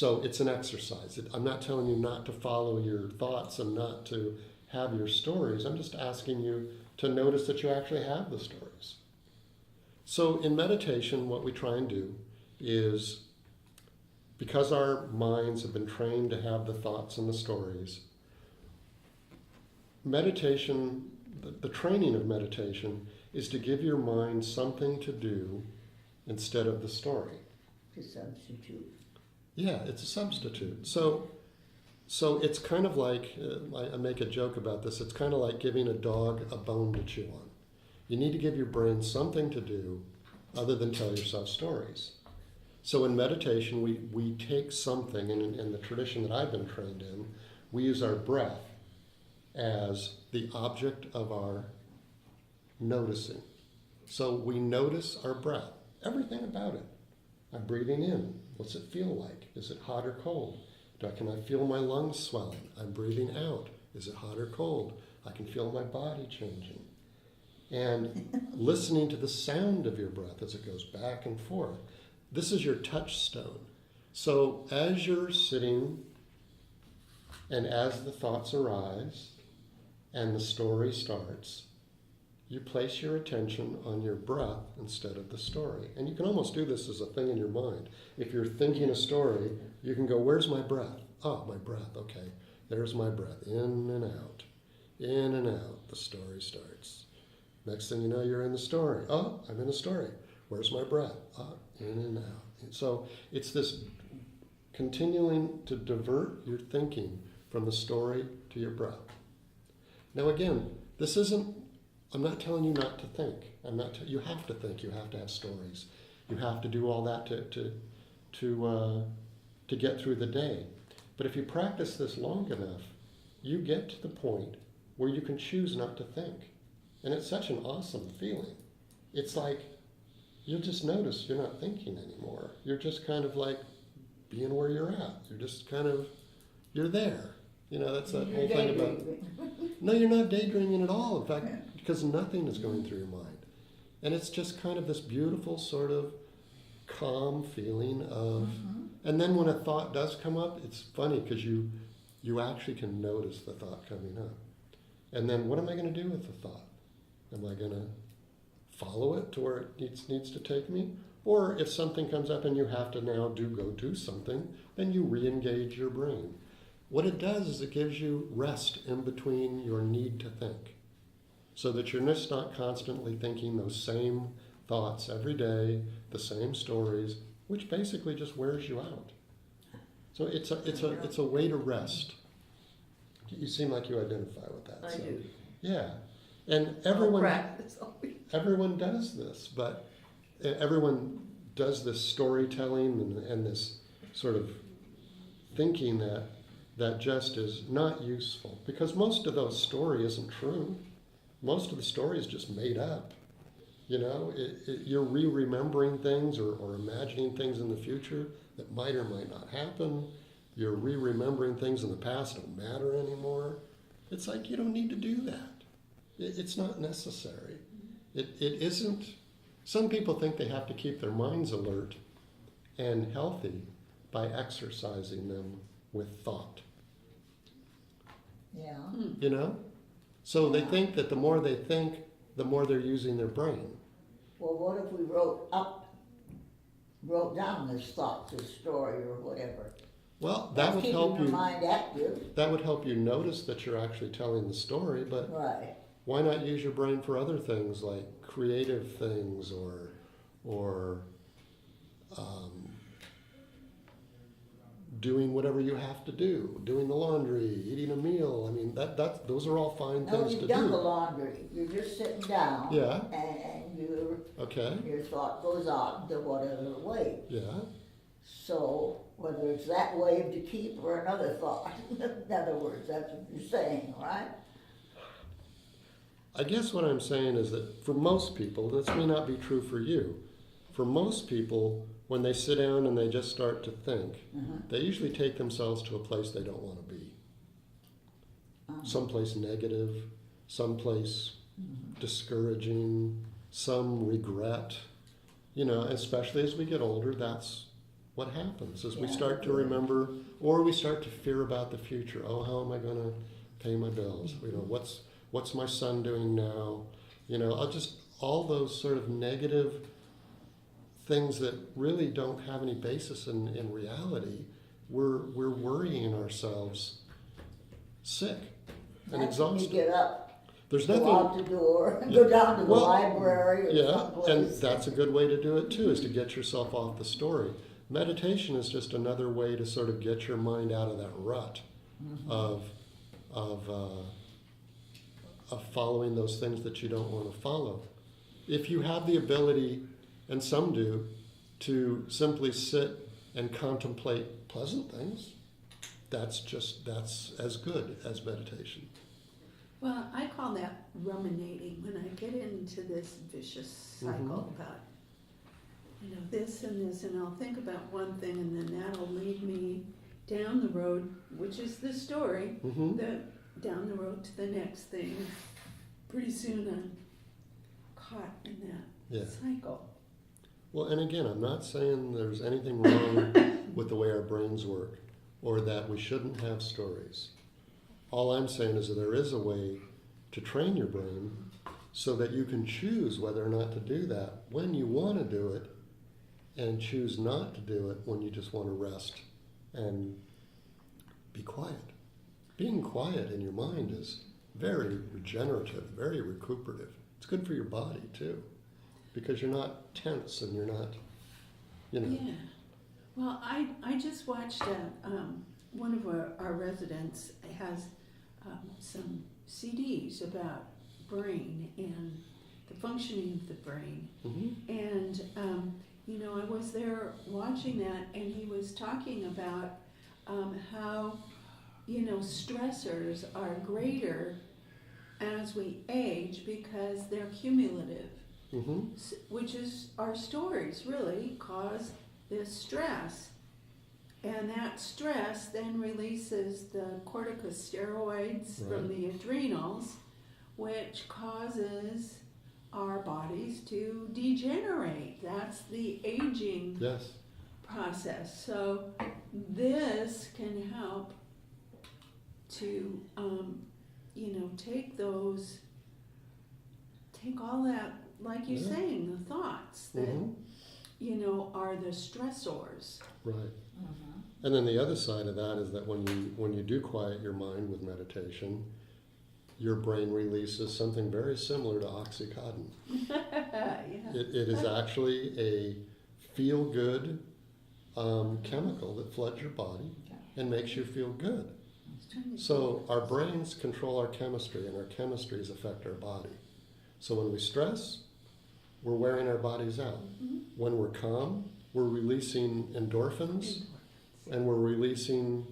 So it's an exercise. I'm not telling you not to follow your thoughts and not to have your stories. I'm just asking you to notice that you actually have the stories. So in meditation, what we try and do is, because our minds have been trained to have the thoughts and the stories, meditation, the training of meditation is to give your mind something to do instead of the story. To substitute. Yeah, it's a substitute. So it's kind of like, I make a joke about this, it's kind of like giving a dog a bone to chew on. You need to give your brain something to do other than tell yourself stories. So in meditation, we take something, and in the tradition that I've been trained in, we use our breath as the object of our noticing. So we notice our breath, everything about it. I'm breathing in. What's it feel like? Is it hot or cold? Can I feel my lungs swelling? I'm breathing out. Is it hot or cold? I can feel my body changing. And listening to the sound of your breath as it goes back and forth. This is your touchstone. So as you're sitting and as the thoughts arise and the story starts, you place your attention on your breath instead of the story. And you can almost do this as a thing in your mind. If you're thinking a story, you can go, where's my breath? Oh, my breath, okay. There's my breath, in and out. In and out, the story starts. Next thing you know, you're in the story. Oh, I'm in a story. Where's my breath? Oh, in and out. And so it's this continuing to divert your thinking from the story to your breath. Now again, this isn't, I'm not telling you not to think. You have to think. You have to have stories. You have to do all that to get through the day. But if you practice this long enough, you get to the point where you can choose not to think. And it's such an awesome feeling. It's like you'll just notice you're not thinking anymore. You're just kind of like being where you're at. You're just kind of, you're there. You know, that's that whole thing about, no, you're not daydreaming at all. In fact, because nothing is going through your mind. And it's just kind of this beautiful sort of calm feeling of, and then when a thought does come up, it's funny because you actually can notice the thought coming up. And then what am I going to do with the thought? Am I going to follow it to where it needs to take me? Or if something comes up and you have to now go do something, then you re-engage your brain. What it does is it gives you rest in between your need to think, so that you're just not constantly thinking those same thoughts every day, the same stories, which basically just wears you out. So it's a way to rest. You seem like you identify with that. I do. Yeah, and everyone does this, but everyone does this storytelling and this sort of thinking that just is not useful, because most of those story isn't true. Most of the story is just made up. You know, you're re-remembering things or imagining things in the future that might or might not happen. You're re-remembering things in the past that don't matter anymore. It's like you don't need to do that. It's not necessary. It isn't. Some people think they have to keep their minds alert and healthy by exercising them with thought. Yeah. You know? So they think that the more they think, the more they're using their brain. Well, what if we wrote down this thought, this story, or whatever? Well, that would help you. Keeping your mind active. That would help you notice that you're actually telling the story, but Right. why not use your brain for other things like creative things or doing whatever you have to do, doing the laundry, eating a meal. I mean, those are all fine No, things to you've done the do. laundry. You're just sitting down. Yeah. And Okay. your thought goes on to whatever way. Yeah. So whether it's that wave to keep or another thought, in other words, that's what you're saying, right? I guess what I'm saying is that for most people, this may not be true for you. For most people, when they sit down and they just start to think, they usually take themselves to a place they don't want to be. Someplace negative, someplace discouraging, some regret. You know, especially as we get older, that's what happens is we Yeah. start to remember, or we start to fear about the future. Oh, how am I going to pay my bills? You know, what's my son doing now? You know, all those sort of negative things that really don't have any basis in reality. We're worrying ourselves sick and That's when you exhausted. get up, There's go nothing. out the door, Yeah. go down to the Well, library or Yeah, someplace. and that's a good way to do it too, is to get yourself off the story. Meditation is just another way to sort of get your mind out of that rut of following those things that you don't want to follow. If you have the ability, and some do, to simply sit and contemplate pleasant things, that's as good as meditation. Well, I call that ruminating when I get into this vicious cycle about, you know, this, and I'll think about one thing, and then that'll lead me down the road, which is the story, Mm-hmm. down the road to the next thing. Pretty soon I'm caught in that Yeah. cycle. Well, and again, I'm not saying there's anything wrong with the way our brains work or that we shouldn't have stories. All I'm saying is that there is a way to train your brain so that you can choose whether or not to do that when you want to do it and choose not to do it when you just want to rest and be quiet. Being quiet in your mind is very regenerative, very recuperative. It's good for your body too, because you're not tense and you're not, you know. Yeah. Well, I just watched one of our residents has some CDs about brain and the functioning of the brain. Mm-hmm. And, you know, I was there watching that, and he was talking about how, you know, stressors are greater as we age because they're cumulative, Mm-hmm. which is our stories really cause this stress. And that stress then releases the corticosteroids from the adrenals, which causes our bodies to degenerate. That's the aging Yes. process. So this can help to, you know, take all that, like you're Yeah. saying, the thoughts that, Mm-hmm. you know, are the stressors. Right. And then the other side of that is that when you do quiet your mind with meditation, your brain releases something very similar to Oxycontin. Yeah. It is actually a feel-good chemical that floods your body and makes you feel good. So our brains control our chemistry, and our chemistries affect our body. So when we stress, we're wearing our bodies out. When we're calm, we're releasing endorphins, and we're releasing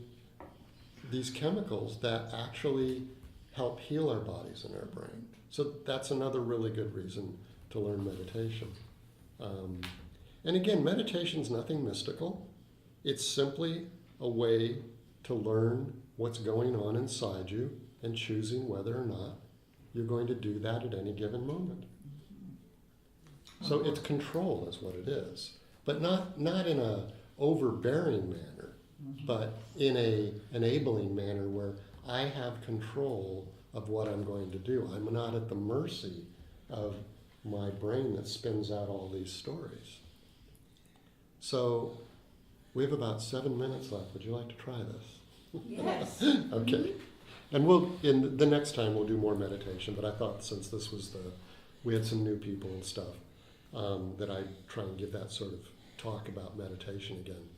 these chemicals that actually help heal our bodies and our brain. So that's another really good reason to learn meditation. And again, meditation's nothing mystical. It's simply a way to learn what's going on inside you and choosing whether or not you're going to do that at any given moment. So it's control is what it is, but not in a overbearing manner, but in a enabling manner where I have control of what I'm going to do. I'm not at the mercy of my brain that spins out all these stories. So we have about 7 minutes left. Would you like to try this? Yes. Okay. And in the next time we'll do more meditation, but I thought since this was we had some new people and stuff, that I'd try and give that sort of talk about meditation again.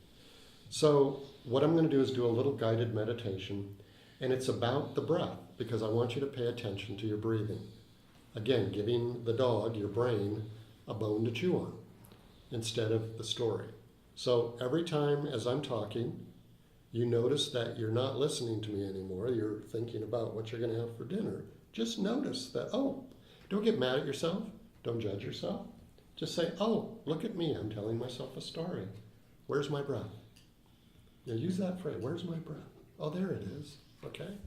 So what I'm going to do is do a little guided meditation, and it's about the breath, because I want you to pay attention to your breathing. Again, giving the dog, your brain, a bone to chew on instead of the story. So every time as I'm talking, you notice that you're not listening to me anymore. You're thinking about what you're going to have for dinner. Just notice that, don't get mad at yourself. Don't judge yourself. Just say, look at me. I'm telling myself a story. Where's my breath? Use that phrase. Where's my breath? Oh, there it is. Okay?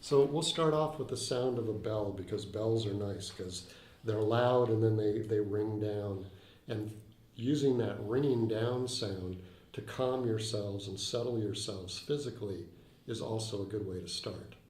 So we'll start off with the sound of a bell, because bells are nice because they're loud and then they ring down. And using that ringing down sound to calm yourselves and settle yourselves physically is also a good way to start.